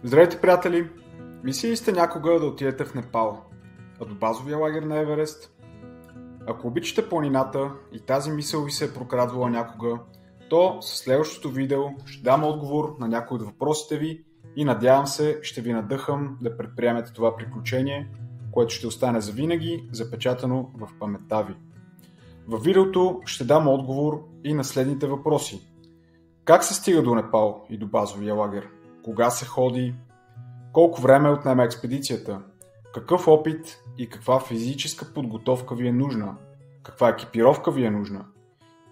Здравейте, приятели! Мислили сте някога да отидете в Непал, а до базовия лагер на Еверест? Ако обичате планината и тази мисъл ви се е прокрадвала някога, то със следващото видео ще дам отговор на някои от въпросите ви и надявам се ще ви надъхам да предприемете това приключение, което ще остане завинаги запечатано в паметта ви. Във видеото ще дам отговор и на следните въпроси. Как се стига до Непал и до базовия лагер? Кога се ходи? Колко време отнема експедицията? Какъв опит и каква физическа подготовка ви е нужна? Каква екипировка ви е нужна?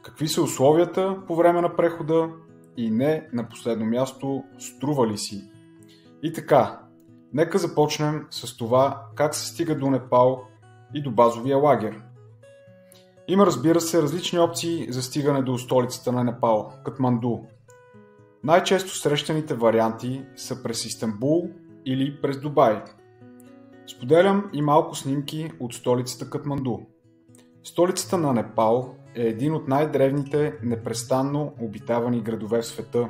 Какви са условията по време на прехода? И не на последно място, струва ли си? И така, нека започнем с това как се стига до Непал и до базовия лагер. Има, разбира се, различни опции за стигане до столицата на Непал, Катманду. Най-често срещаните варианти са през Истанбул или през Дубай. Споделям и малко снимки от столицата Катманду. Столицата на Непал е един от най-древните непрестанно обитавани градове в света,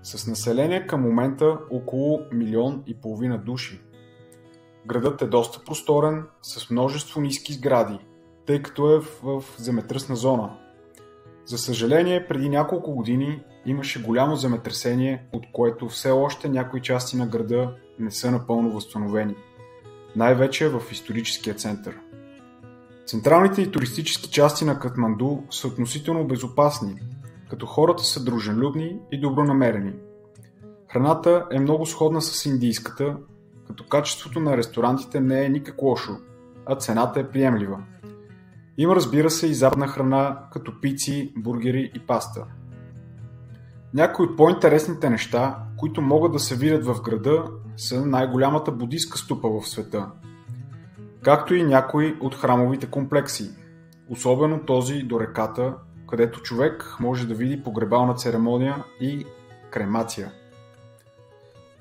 с население към момента около 1,5 милиона души. Градът е доста просторен, с множество ниски сгради, тъй като е в земетръсна зона. За съжаление, преди няколко години имаше голямо земетресение, от което все още някои части на града не са напълно възстановени. Най-вече в историческия център. Централните и туристически части на Катманду са относително безопасни, като хората са дружелюбни и добронамерени. Храната е много сходна с индийската, като качеството на ресторантите не е никак лошо, а цената е приемлива. Има, разбира се, и западна храна, като пици, бургери и паста. Някои от по-интересните неща, които могат да се видят в града, са най-голямата будистка ступа в света, както и някои от храмовите комплекси, особено този до реката, където човек може да види погребална церемония и кремация.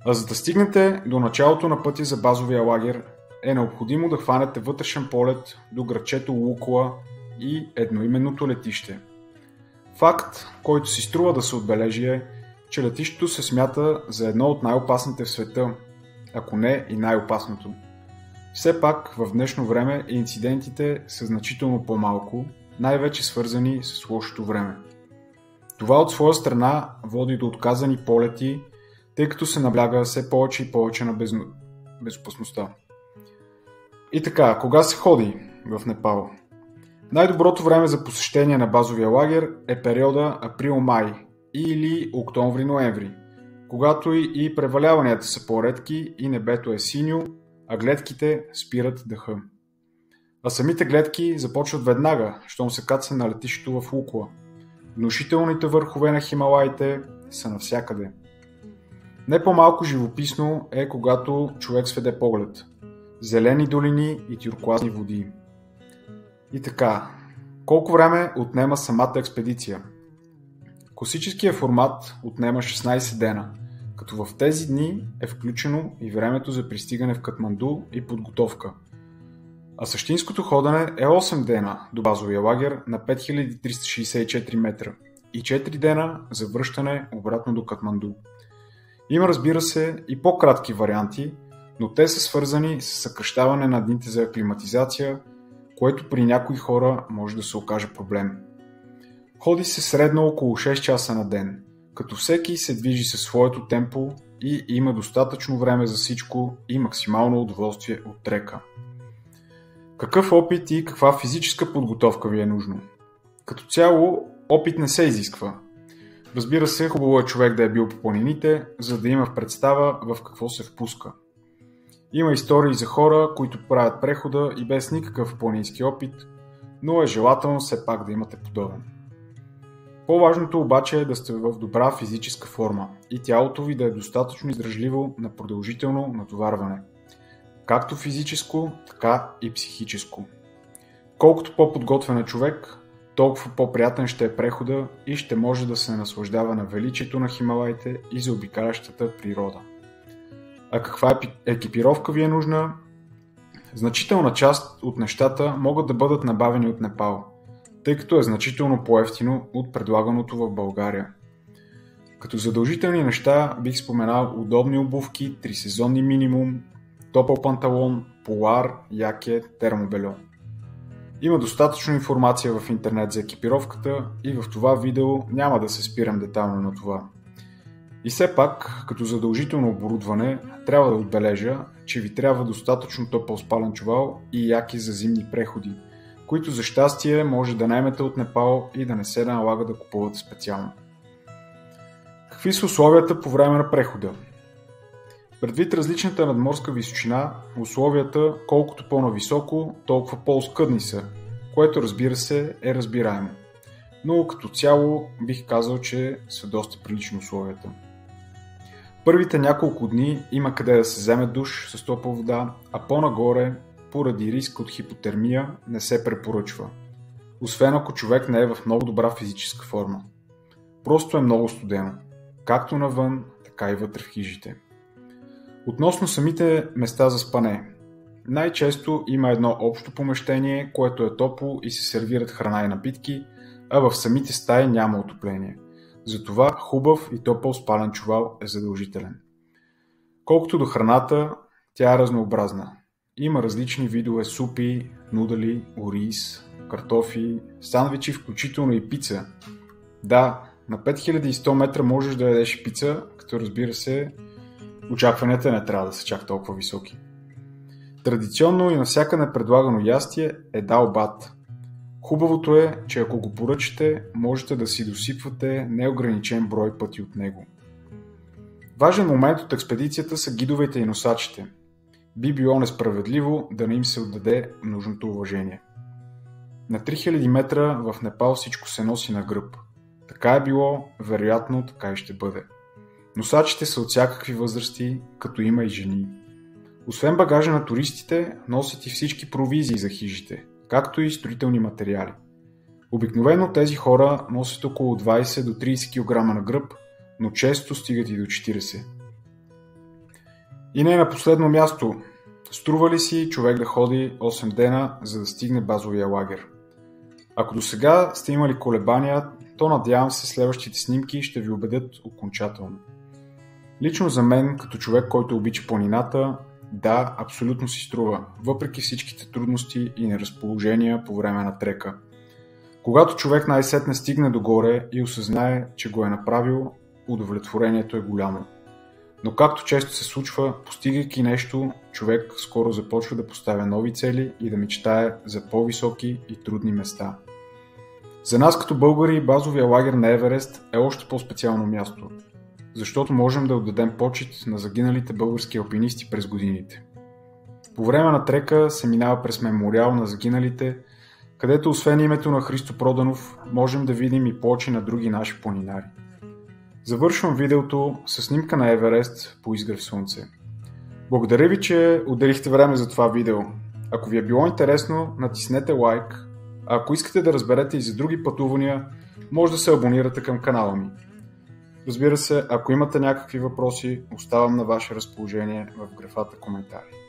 А за да стигнете до началото на пътя за базовия лагер, е необходимо да хванете вътрешен полет до градчето Лукла и едноименното летище. Факт, който си струва да се отбележи е, че летището се смята за едно от най-опасните в света, ако не и най-опасното. Все пак в днешно време инцидентите са значително по-малко, най-вече свързани с лошото време. Това от своя страна води до отказани полети, тъй като се набляга все повече и повече на безопасността. И така, кога се ходи в Непал? Най-доброто време за посещение на базовия лагер е периода април-май или октомври-ноември, когато и преваляванията са по-редки и небето е синьо, а гледките спират дъха. А самите гледки започват веднага, щом се каца на летището в Лукла. Внушителните върхове на Хималаите са навсякъде. Не по-малко живописно е, когато човек сведе поглед. Зелени долини и тюркоазни води. И така, колко време отнема самата експедиция? Класическият формат отнема 16 дена, като в тези дни е включено и времето за пристигане в Катманду и подготовка. А същинското ходене е 8 дена до базовия лагер на 5364 метра и 4 дена за връщане обратно до Катманду. Има, разбира се, и по-кратки варианти, но те са свързани с съкращаване на дните за аклиматизация, което при някои хора може да се окаже проблем. Ходи се средно около 6 часа на ден, като всеки се движи със своето темпо и има достатъчно време за всичко и максимално удоволствие от трека. Какъв опит и каква физическа подготовка ви е нужно? Като цяло, опит не се изисква. Разбира се, хубаво е човек да е бил по планините, за да има представа в какво се впуска. Има истории за хора, които правят прехода и без никакъв планински опит, но е желателно все пак да имате подобен. По-важното обаче е да сте в добра физическа форма и тялото ви да е достатъчно издръжливо на продължително натоварване. Както физическо, така и психическо. Колкото по-подготвен е човек, толкова по-приятен ще е прехода и ще може да се наслаждава на величието на Хималаите и заобикалящата природа. А каква екипировка ви е нужна? Значителна част от нещата могат да бъдат набавени от Непал, тъй като е значително по-евтино от предлаганото в България. Като задължителни неща бих споменал удобни обувки, трисезонни минимум, топъл панталон, полар, якет, термобельо. Има достатъчно информация в интернет за екипировката и в това видео няма да се спирам детайлно на това. И все пак, като задължително оборудване, трябва да отбележа, че ви трябва достатъчно топъл спален чувал и яки за зимни преходи, които за щастие може да наемете от Непал и да не се налага да купувате специално. Какви са условията по време на прехода? Предвид различната надморска височина, условията колкото по-нависоко, толкова по-оскъдни са, което разбира се е разбираемо. Но като цяло бих казал, че са доста прилични условията. Първите няколко дни има къде да се вземе душ с топла вода, а по-нагоре, поради риск от хипотермия, не се препоръчва. Освен ако човек не е в много добра физическа форма. Просто е много студено, както навън, така и вътре в хижите. Относно самите места за спане. Най-често има едно общо помещение, което е топло и се сервират храна и напитки, а в самите стаи няма отопление. Затова хубав и топъл спален чувал е задължителен. Колкото до храната, тя е разнообразна. Има различни видове супи, нудели, ориз, картофи, сандвичи, включително и пица. Да, на 5100 метра можеш да ядеш пица, като разбира се, очакванията не трябва да са чак толкова високи. Традиционно и навсякъде предлагано ястие е дал бат. Хубавото е, че ако го поръчате, можете да си досипвате неограничен брой пъти от него. Важен момент от експедицията са гидовете и носачите. Би било несправедливо да не им се отдаде нужното уважение. На 3000 метра в Непал всичко се носи на гръб. Така е било, вероятно така и ще бъде. Носачите са от всякакви възрасти, като има и жени. Освен багажа на туристите, носят и всички провизии за хижите, както и строителни материали. Обикновено тези хора носят около 20 до 30 кг на гръб, но често стигат и до 40. И не на последно място, струва ли си човек да ходи 8 дена, за да стигне базовия лагер? Ако до сега сте имали колебания, то надявам се следващите снимки ще ви убедят окончателно. Лично за мен, като човек, който обича планината, да, абсолютно си струва, въпреки всичките трудности и неразположения по време на трека. Когато човек най-сетне стигне догоре и осъзнае, че го е направил, удовлетворението е голямо. Но както често се случва, постигайки нещо, човек скоро започва да поставя нови цели и да мечтае за по-високи и трудни места. За нас като българи базовия лагер на Еверест е още по-специално място, защото можем да отдадем почит на загиналите български алпинисти през годините. По време на трека се минава през мемориал на загиналите, където освен името на Христо Проданов, можем да видим и плочи на други наши планинари. Завършвам видеото с снимка на Еверест по изгрев слънце. Благодаря ви, че отделихте време за това видео. Ако ви е било интересно, натиснете лайк, а ако искате да разберете и за други пътувания, може да се абонирате към канала ми. Разбира се, ако имате някакви въпроси, оставам на ваше разположение в графата коментари.